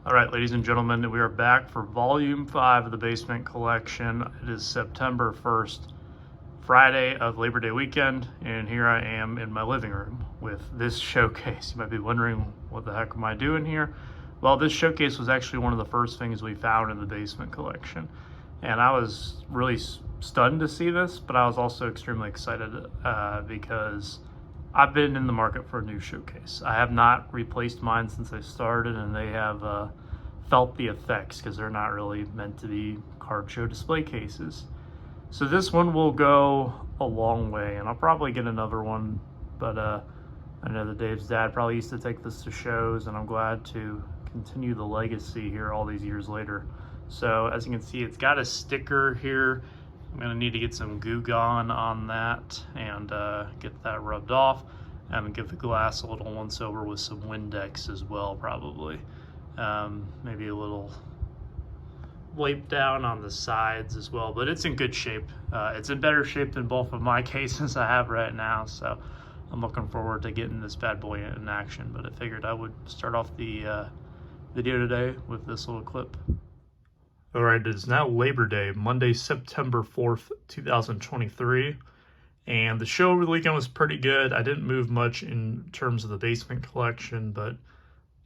All right, ladies and gentlemen, we are back for Volume 5 of the Basement Collection. It is September 1st, Friday of Labor Day weekend, and here I am in my living room with this showcase. You might be wondering, what the heck am I doing here? Well, this showcase was actually one of the first things we found in the Basement Collection, and I was really stunned to see this, but I was also extremely excited because I've been in the market for a new showcase. I have not replaced mine since I started, and they have felt the effects because they're not really meant to be card show display cases. So this one will go a long way, and I'll probably get another one, but I know that Dave's dad probably used to take this to shows, and I'm glad to continue the legacy here all these years later. So as you can see, it's got a sticker here. I'm gonna need to get some Goo Gone on that and get that rubbed off, and give the glass a little once over with some Windex as well, probably. Maybe a little wipe down on the sides as well, but it's in good shape. It's in better shape than both of my cases I have right now, so I'm looking forward to getting this bad boy in action. But I figured I would start off the video today with this little clip. All right, it is now Labor Day, Monday, September 4th, 2023, and the show over the weekend was pretty good. I didn't move much in terms of the Basement Collection, but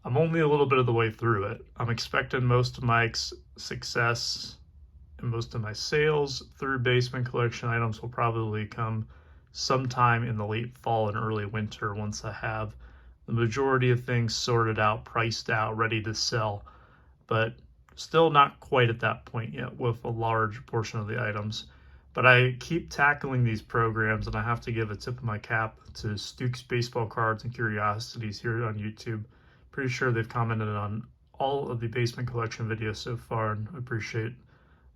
I'm only a little bit of the way through it. I'm expecting most of my success and most of my sales through Basement Collection items will probably come sometime in the late fall and early winter once I have the majority of things sorted out, priced out, ready to sell. But still not quite at that point yet with a large portion of the items. But I keep tackling these programs, and I have to give a tip of my cap to Stuke's Baseball Cards and Curiosities here on YouTube. Pretty sure they've commented on all of the Basement Collection videos so far, and I appreciate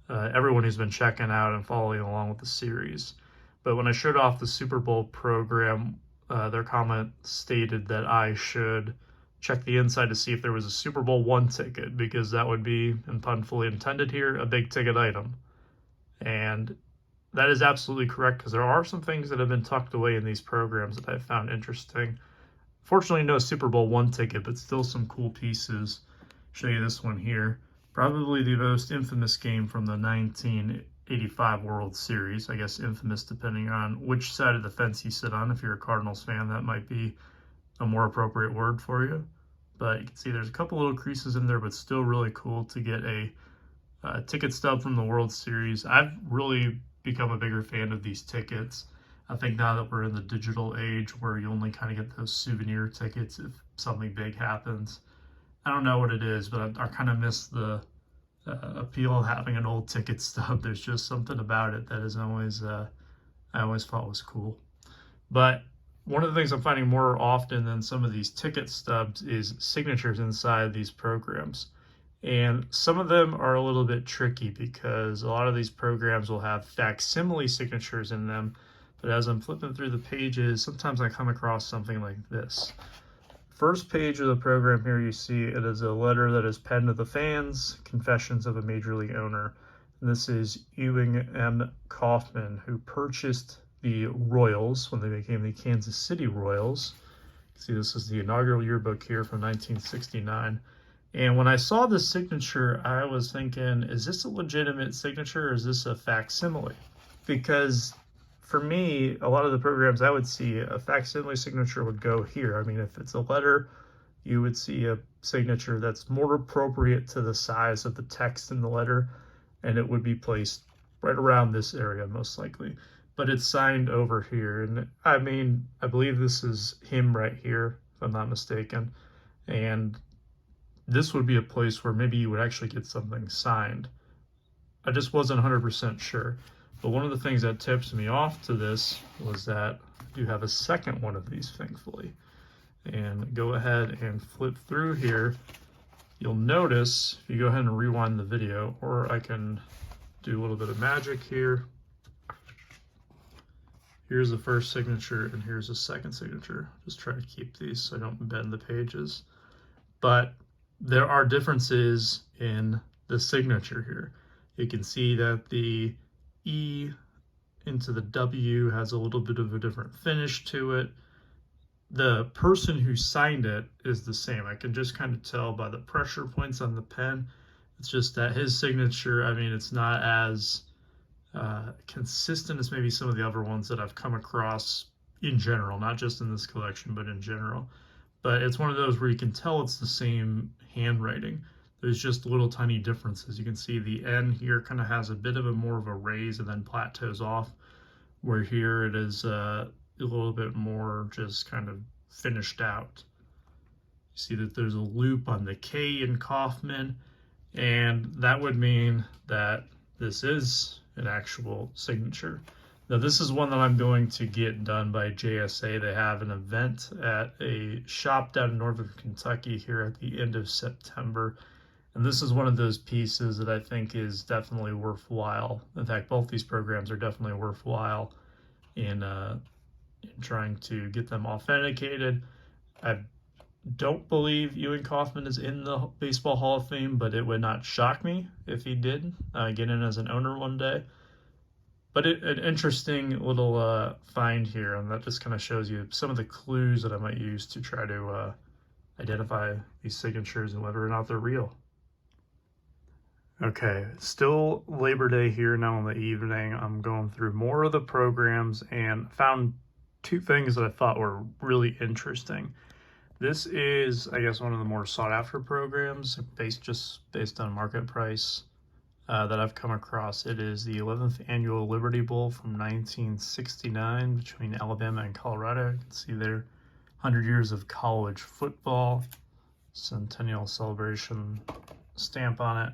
everyone who's been checking out and following along with the series. But when I showed off the Super Bowl program, their comment stated that I should check the inside to see if there was a Super Bowl I ticket, because that would be, and pun fully intended here, a big ticket item. And that is absolutely correct, because there are some things that have been tucked away in these programs that I found interesting. Fortunately, no Super Bowl I ticket, but still some cool pieces. Show you this one here. Probably the most infamous game from the 1985 World Series. I guess infamous depending on which side of the fence you sit on. If you're a Cardinals fan, that might be a more appropriate word for you. But you can see there's a couple little creases in there, but still really cool to get a ticket stub from the World Series. I've really become a bigger fan of these tickets. I think now that we're in the digital age where you only kind of get those souvenir tickets if something big happens. I don't know what it is, but I kind of miss the appeal of having an old ticket stub. There's just something about it that is always, I always thought was cool. But one of the things I'm finding more often than some of these ticket stubs is signatures inside these programs. And some of them are a little bit tricky because a lot of these programs will have facsimile signatures in them. But as I'm flipping through the pages, sometimes I come across something like this. First page of the program here, you see it is a letter that is penned to the fans, Confessions of a Major League Owner. And this is Ewing M. Kauffman, who purchased the Royals when they became the Kansas City Royals. See, this is the inaugural yearbook here from 1969. And when I saw this signature, I was thinking, is this a legitimate signature or is this a facsimile? Because for me, a lot of the programs I would see, a facsimile signature would go here. I mean, if it's a letter, you would see a signature that's more appropriate to the size of the text in the letter, and it would be placed right around this area, most likely. But it's signed over here, and I mean, I believe this is him right here, if I'm not mistaken, and this would be a place where maybe you would actually get something signed. I just wasn't 100% sure, but one of the things that tips me off to this was that you have a second one of these, thankfully. And go ahead and flip through here. You'll notice, if you go ahead and rewind the video, or I can do a little bit of magic here. Here's the first signature, and here's the second signature. Just try to keep these so I don't bend the pages. But there are differences in the signature here. You can see that the E into the W has a little bit of a different finish to it. the person who signed it is the same. I can just kind of tell by the pressure points on the pen. It's just that his signature, I mean, it's not as consistent as maybe some of the other ones that I've come across in general, not just in this collection, but in general. But it's one of those where you can tell it's the same handwriting. There's just little tiny differences. You can see the N here kind of has a bit of a more of a raise and then plateaus off, where here it is a little bit more just kind of finished out. You see that there's a loop on the K in Kaufman, and that would mean that this is an actual signature. Now this is one that I'm going to get done by JSA. They have an event at a shop down in northern Kentucky here at the end of September. And this is one of those pieces that I think is definitely worthwhile. In fact, both these programs are definitely worthwhile in trying to get them authenticated. I don't believe Ewing Kauffman is in the Baseball Hall of Fame, but it would not shock me if he did get in as an owner one day. But an interesting little find here, and that just kind of shows you some of the clues that I might use to try to identify these signatures and whether or not they're real. Okay, still Labor Day here now in the evening. I'm going through more of the programs and found two things that I thought were really interesting. This is, I guess, one of the more sought after programs based on market price that I've come across. It is the 11th annual Liberty Bowl from 1969 between Alabama and Colorado. You can see there 100 years of college football, centennial celebration stamp on it.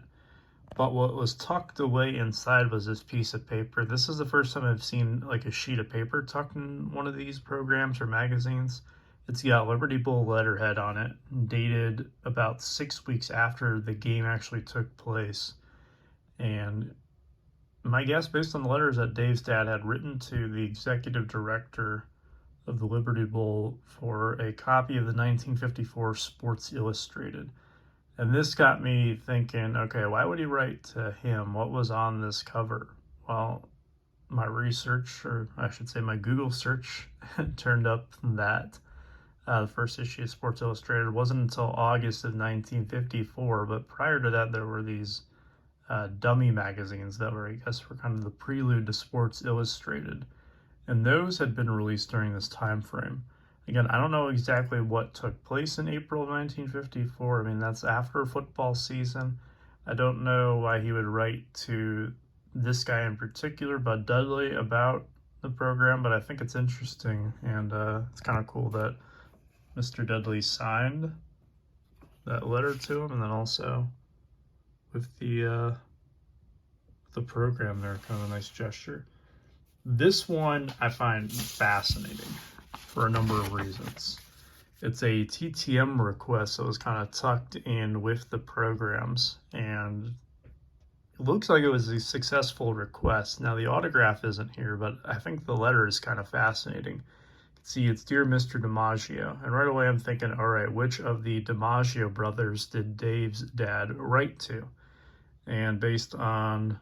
But what was tucked away inside was this piece of paper. This is the first time I've seen like a sheet of paper tucked in one of these programs or magazines. It's got Liberty Bowl letterhead on it, dated about 6 weeks after the game actually took place. And my guess, based on the letters that Dave's dad had written to the executive director of the Liberty Bowl for a copy of the 1954 Sports Illustrated. And this got me thinking, okay, why would he write to him? What was on this cover? Well, my research, or I should say my Google search, turned up that the first issue of Sports Illustrated wasn't until August of 1954, but prior to that, there were these dummy magazines that were, I guess, were kind of the prelude to Sports Illustrated. And those had been released during this time frame. Again, I don't know exactly what took place in April of 1954. I mean, that's after football season. I don't know why he would write to this guy in particular, Bud Dudley, about the program, but I think it's interesting, and it's kind of cool that Mr. Dudley signed that letter to him, and then also with the program there, kind of a nice gesture. This one I find fascinating for a number of reasons. It's a TTM request that was kind of tucked in with the programs, and it looks like it was a successful request. Now the autograph isn't here, but I think the letter is kind of fascinating. You can see it's Dear Mr. DiMaggio, and right away I'm thinking, all right, which of the DiMaggio brothers did Dave's dad write to? And based on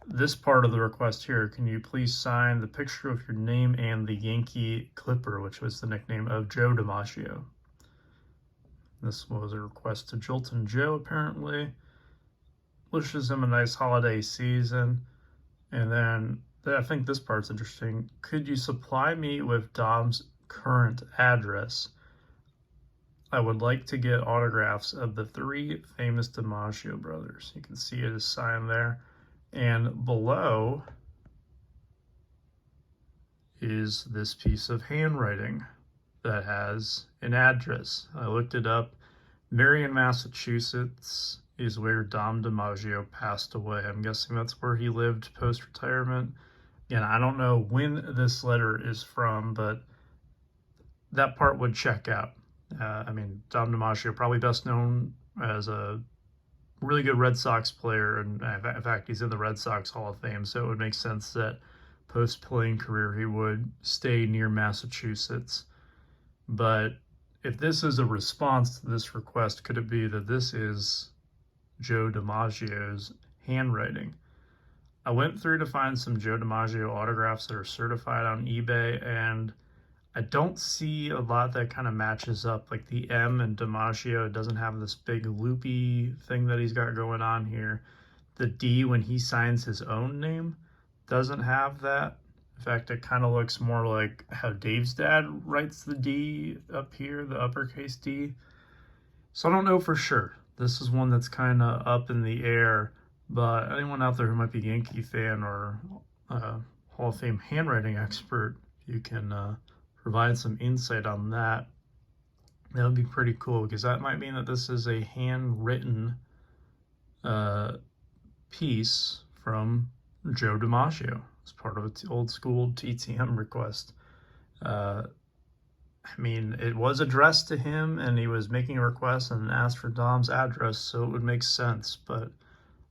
this part of the request here, can you please sign the picture of your name and the Yankee Clipper, which was the nickname of Joe DiMaggio. This was a request to Jolton Joe, apparently. Wishes him a nice holiday season. And then, I think this part's interesting. Could you supply me with Dom's current address? I would like to get autographs of the 3 famous DiMaggio brothers. You can see it is signed there. And below is this piece of handwriting that has an address. I looked it up. Marion, Massachusetts is where Dom DiMaggio passed away. I'm guessing that's where he lived post-retirement. Again, I don't know when this letter is from, but that part would check out. I mean, Dom DiMaggio, probably best known as a really good Red Sox player, and in fact, he's in the Red Sox Hall of Fame, so it would make sense that post-playing career he would stay near Massachusetts. But if this is a response to this request, could it be that this is Joe DiMaggio's handwriting? I went through to find some Joe DiMaggio autographs that are certified on eBay, and I don't see a lot that kind of matches up. Like the M in DiMaggio doesn't have this big loopy thing that he's got going on here. The D, when he signs his own name, doesn't have that. In fact, it kind of looks more like how Dave's dad writes the D up here, the uppercase D. So I don't know for sure. This is one that's kind of up in the air, but anyone out there who might be a Yankee fan or Hall of Fame handwriting expert, you can provide some insight on that. That would be pretty cool, because that might mean that this is a handwritten piece from Joe DiMaggio as part of its old school TTM request. I mean, it was addressed to him, and he was making a request and asked for Dom's address, so it would make sense, but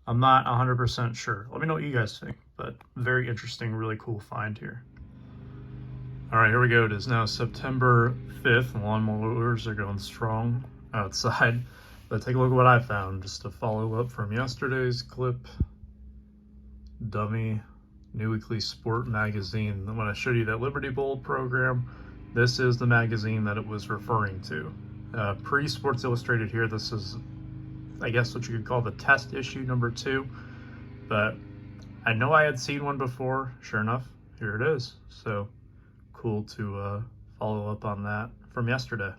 I'm not 100% sure. Let me know what you guys think, but very interesting, really cool find here. All right, here we go. It is now September 5th. Lawnmowers are going strong outside, but take a look at what I found, just to follow up from yesterday's clip. Dummy New Weekly Sport magazine. When I showed you that Liberty Bowl program, this is the magazine that it was referring to. Pre-Sports Illustrated here, this is, I guess, what you could call the test issue number 2. But I know I had seen one before. Sure enough, here it is. So cool to follow up on that from yesterday.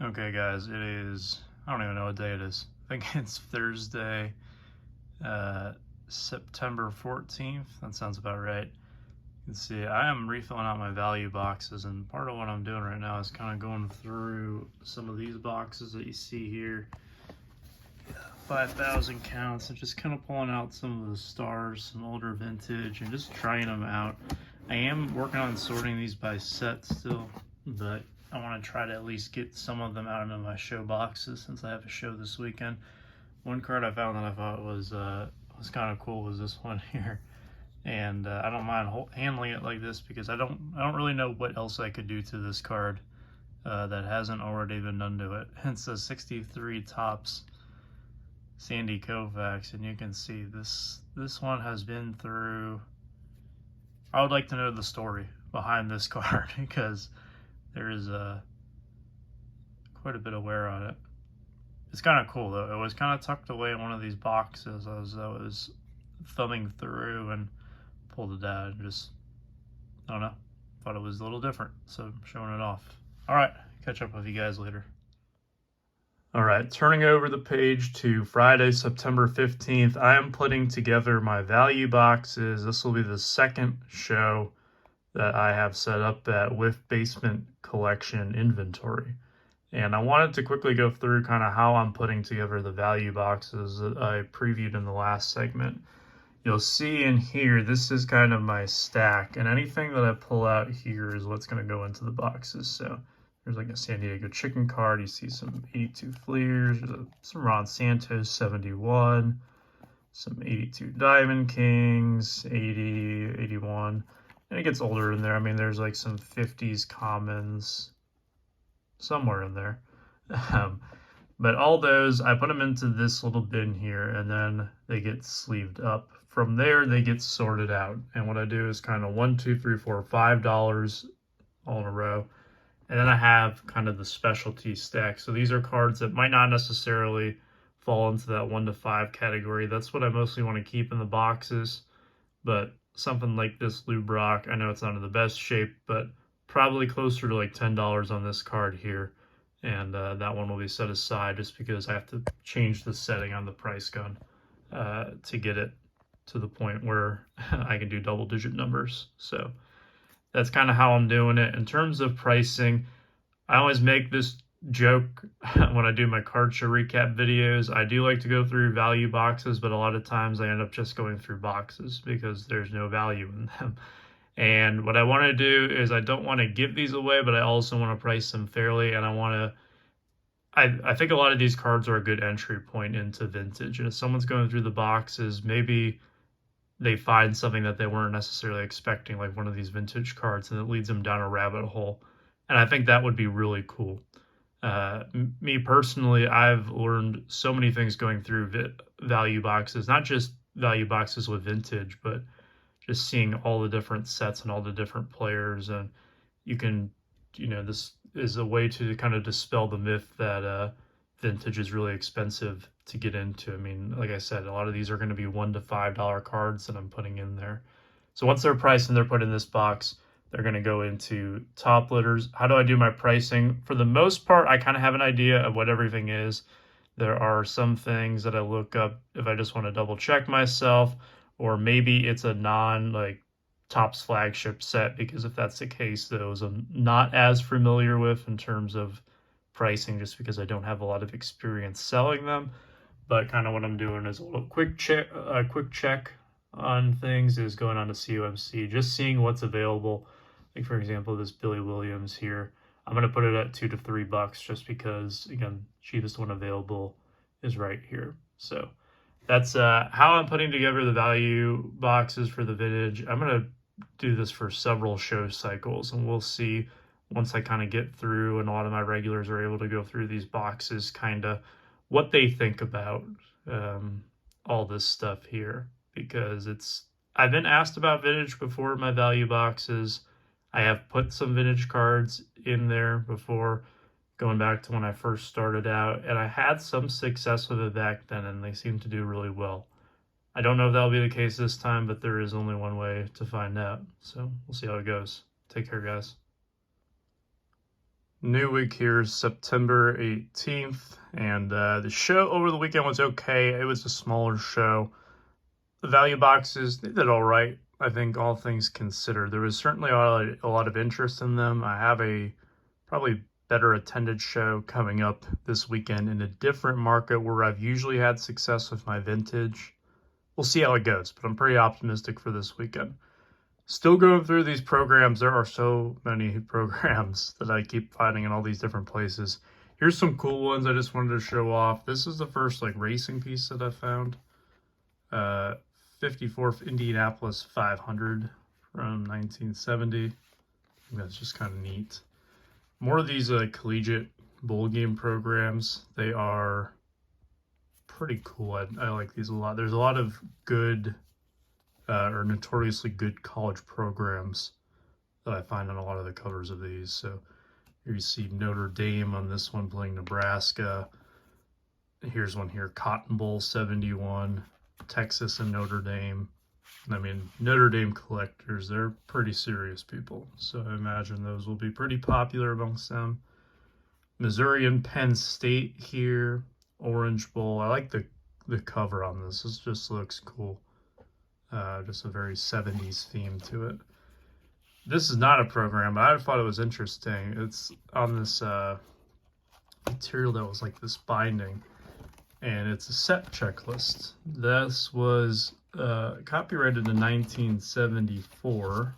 Okay, guys, it is, I don't even know what day it is. I think it's Thursday, September 14th. That sounds about right. You can see I am refilling out my value boxes, and part of what I'm doing right now is kind of going through some of these boxes that you see here, 5,000 counts, and just kind of pulling out some of the stars, some older vintage, and just trying them out. I am working on sorting these by set still, but I want to try to at least get some of them out into my show boxes since I have a show this weekend. One card I found that I thought was kind of cool was this one here. And I don't mind handling it like this, because I don't really know what else I could do to this card that hasn't already been done to it. It's a 63 Topps Sandy Koufax, and you can see this one has been through. I would like to know the story behind this card, because there is quite a bit of wear on it. It's kind of cool though. It was kind of tucked away in one of these boxes as I was thumbing through and pulled it out, and just, I don't know, thought it was a little different, so I'm showing it off. All right, catch up with you guys later. All right, turning over the page to Friday, September 15th, I am putting together my value boxes. This will be the second show that I have set up at with Basement Collection Inventory. And I wanted to quickly go through kind of how I'm putting together the value boxes that I previewed in the last segment. You'll see in here, this is kind of my stack, and anything that I pull out here is what's going to go into the boxes. So there's like a San Diego Chicken card. You see some 82 Fleers, some Ron Santos 71, some 82 Diamond Kings, 80, 81, and it gets older in there. I mean, there's like some 50s commons somewhere in there. But all those, I put them into this little bin here, and then they get sleeved up. From there, they get sorted out. And what I do is kind of $1, $2, $3, $4, $5 all in a row. And then I have kind of the specialty stack. So these are cards that might not necessarily fall into that 1 to 5 category. That's what I mostly want to keep in the boxes. But something like this Lou Brock, I know it's not in the best shape, but probably closer to like $10 on this card here. And that one will be set aside just because I have to change the setting on the price gun to get it to the point where I can do double-digit numbers. So that's kind of how I'm doing it. In terms of pricing, I always make this joke when I do my card show recap videos. I do like to go through value boxes, but a lot of times I end up just going through boxes because there's no value in them. And what I want to do is I don't want to give these away, but I also want to price them fairly, and I think a lot of these cards are a good entry point into vintage. And if someone's going through the boxes, maybe they find something that they weren't necessarily expecting, like one of these vintage cards, and it leads them down a rabbit hole. And I think that would be really cool. Me personally, I've learned so many things going through value boxes, not just value boxes with vintage, but just seeing all the different sets and all the different players. And you can, this is a way to kind of dispel the myth that vintage is really expensive to get into. I mean, like I said, a lot of these are going to be $1 to $5 cards that I'm putting in there. So once they're priced and they're put in this box, they're going to go into top litters. How do I do my pricing? For the most part, I kind of have an idea of what everything is. There are some things that I look up if I just want to double check myself, or maybe it's a non Topps flagship set, because if that's the case, those I'm not as familiar with in terms of pricing, just because I don't have a lot of experience selling them. But kind of what I'm doing is a little quick check on things, is going on to COMC, just seeing what's available. Like, for example, this Billy Williams here, I'm going to put it at $2 to $3 just because, again, cheapest one available is right here. So that's how I'm putting together the value boxes for the vintage. I'm going to do this for several show cycles, and we'll see once I kind of get through and a lot of my regulars are able to go through these boxes, kind of what they think about all this stuff here, because I've been asked about vintage before in my value boxes. I have put some vintage cards in there before, going back to when I first started out, and I had some success with it back then, and they seem to do really well. I don't know if that'll be the case this time, but there is only one way to find out. So we'll see how it goes. Take care, guys. New week here is September 18th, and the show over the weekend was okay. It was a smaller show. The value boxes, they did all right, I think, all things considered. There was certainly a lot of interest in them. I have a probably better attended show coming up this weekend in a different market where I've usually had success with my vintage. We'll see how it goes, but I'm pretty optimistic for this weekend. Still going through these programs. There are so many programs that I keep finding in all these different places. Here's some cool ones I just wanted to show off. This is the first racing piece that I found. 54th Indianapolis 500 from 1970. I think that's just kind of neat. More of these collegiate bowl game programs. They are pretty cool. I like these a lot. There's a lot of good or notoriously good college programs that I find on a lot of the covers of these. So here you see Notre Dame on this one playing Nebraska. Here's one here, Cotton Bowl 71, Texas and Notre Dame. I mean, Notre Dame collectors, they're pretty serious people. So I imagine those will be pretty popular amongst them. Missouri and Penn State here, Orange Bowl. I like the cover on this. This just looks cool. Just a very 70s theme to it. This is not a program, but I thought it was interesting. It's on this material that was like this binding, and it's a set checklist. This was copyrighted in 1974,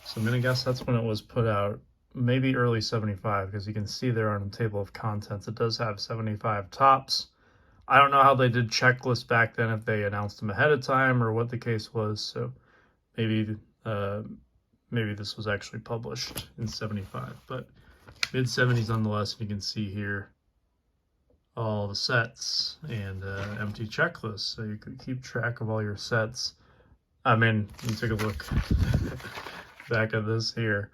so I'm going to guess that's when it was put out, maybe early 75, because you can see there on the table of contents, it does have 75 tops. I don't know how they did checklists back then, if they announced them ahead of time or what the case was. So maybe this was actually published in 75, but mid 70s nonetheless. And you can see here all the sets and empty checklists, so you could keep track of all your sets. I mean, you take a look back at this here.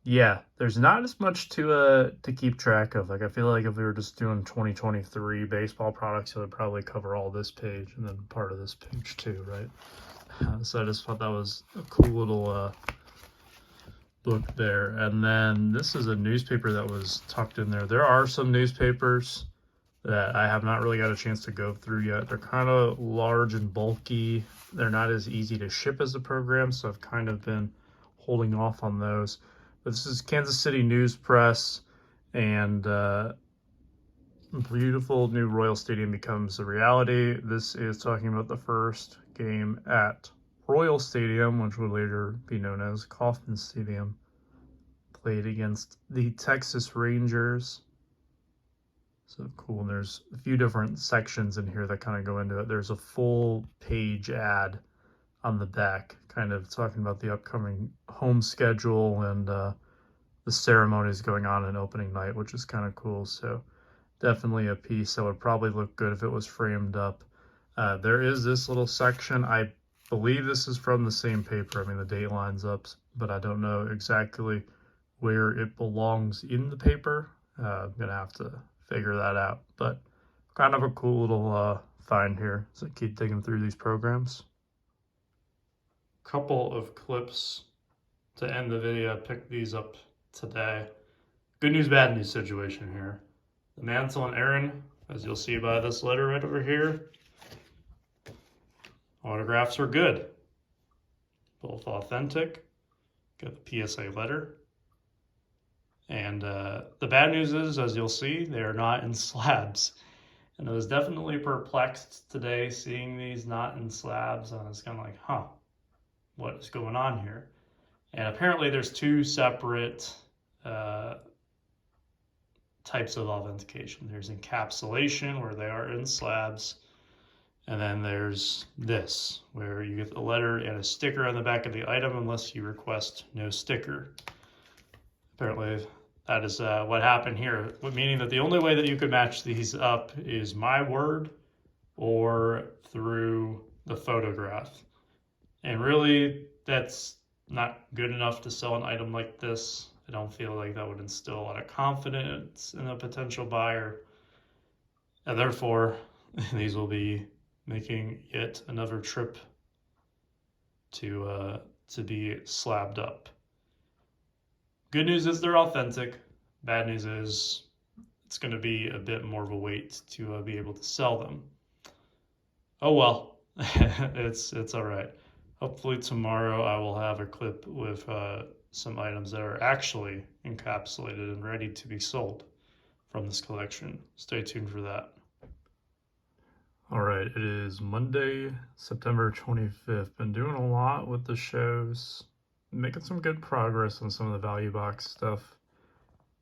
Yeah, there's not as much to keep track of. Like, I feel like if we were just doing 2023 baseball products, it would probably cover all this page and then part of this page too, right? So I just thought that was a cool little book there. And then this is a newspaper that was tucked in there. There are some newspapers that I have not really got a chance to go through yet. They're kind of large and bulky. They're not as easy to ship as the program, so I've kind of been holding off on those. This is Kansas City News Press, and beautiful new Royal Stadium becomes a reality. This is talking about the first game at Royal Stadium, which would later be known as Kauffman Stadium, played against the Texas Rangers. So cool. And there's a few different sections in here that kind of go into it. There's a full page ad on the back, kind of talking about the upcoming home schedule and the ceremonies going on in opening night, which is kind of cool. So definitely a piece that would probably look good if it was framed up. There is this little section. I believe this is from the same paper. I mean, the date lines up but I don't know exactly where it belongs in the paper. I'm gonna have to figure that out, but kind of a cool little find here as I keep digging through these programs. Couple of clips to end the video. I picked these up today. Good news, bad news situation here. The Mansell and Aaron, as you'll see by this letter right over here, autographs are good. Both authentic. Got the PSA letter. And the bad news is, as you'll see, they are not in slabs. And I was definitely perplexed today seeing these not in slabs. And I was kind of like, huh, what is going on here? And apparently there's two separate types of authentication. There's encapsulation, where they are in slabs. And then there's this, where you get the letter and a sticker on the back of the item unless you request no sticker. Apparently that is what happened here, meaning that the only way that you could match these up is my word or through the photograph. And really, that's not good enough to sell an item like this. I don't feel like that would instill a lot of confidence in a potential buyer. And therefore, these will be making yet another trip to be slabbed up. Good news is they're authentic. Bad news is it's going to be a bit more of a wait to be able to sell them. Oh well, it's all right. Hopefully tomorrow I will have a clip with some items that are actually encapsulated and ready to be sold from this collection. Stay tuned for that. All right, it is Monday, September 25th. Been doing a lot with the shows, making some good progress on some of the value box stuff,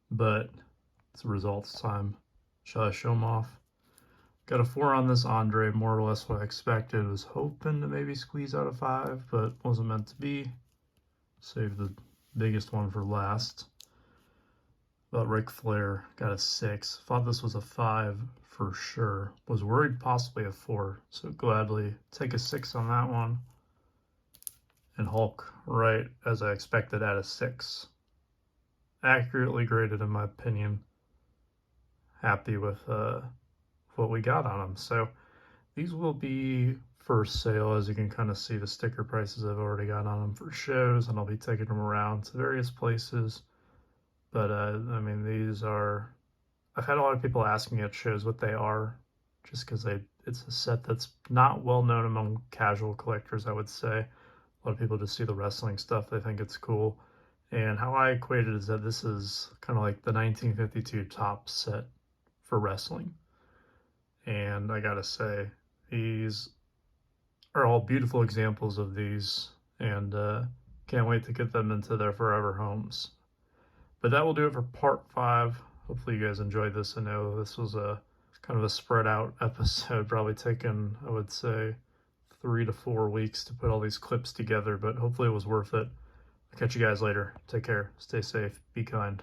but it's results time. Shall I show them off? Got a 4 on this Andre, more or less what I expected. Was hoping to maybe squeeze out a 5, but wasn't meant to be. Save the biggest one for last. About Ric Flair, got a 6. Thought this was a 5 for sure. Was worried possibly a 4, so gladly take a 6 on that one. And Hulk, right as I expected, at a 6. Accurately graded in my opinion. Happy with what we got on them. So these will be for sale. As you can kind of see, the sticker prices I've already got on them for shows, and I'll be taking them around to various places. But I mean, these are, I've had a lot of people asking me at shows what they are, just because it's a set that's not well known among casual collectors, I would say. A lot of people just see the wrestling stuff, they think it's cool. And how I equate it is that this is kind of like the 1952 top set for wrestling. And I gotta say, these are all beautiful examples of these, and can't wait to get them into their forever homes. But that will do it for part 5. Hopefully you guys enjoyed this. I know this was a kind of a spread out episode, probably taken, I would say, 3 to 4 weeks to put all these clips together, but hopefully it was worth it. I'll catch you guys later. Take care. Stay safe. Be kind.